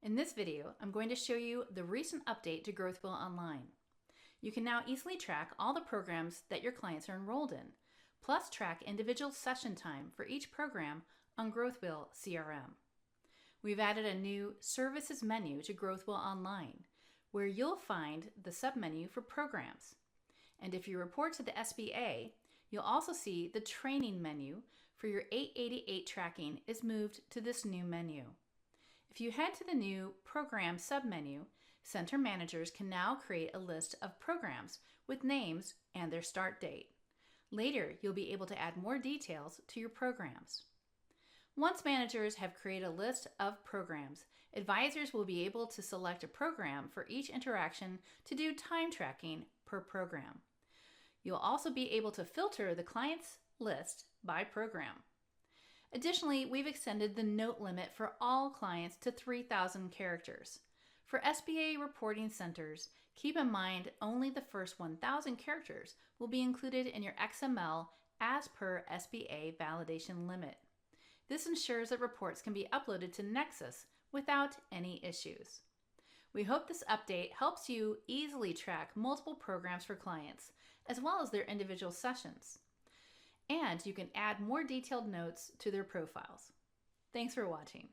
In this video, I'm going to show you the recent update to GrowthWheel Online. You can now easily track all the programs that your clients are enrolled in, plus track individual session time for each program on GrowthWheel CRM. We've added a new Services menu to GrowthWheel Online, where you'll find the submenu for programs. And if you report to the SBA, you'll also see the Training menu for your 888 tracking is moved to this new menu. If you head to the new Program submenu, Center managers can now create a list of programs with names and their start date. Later, you'll be able to add more details to your programs. Once managers have created a list of programs, advisors will be able to select a program for each interaction to do time tracking per program. You'll also be able to filter the client's list by program. Additionally, we've extended the note limit for all clients to 3,000 characters. For SBA reporting centers, keep in mind only the first 1,000 characters will be included in your XML as per SBA validation limit. This ensures that reports can be uploaded to Nexus without any issues. We hope this update helps you easily track multiple programs for clients, as well as their individual sessions. And you can add more detailed notes to their profiles. Thanks for watching.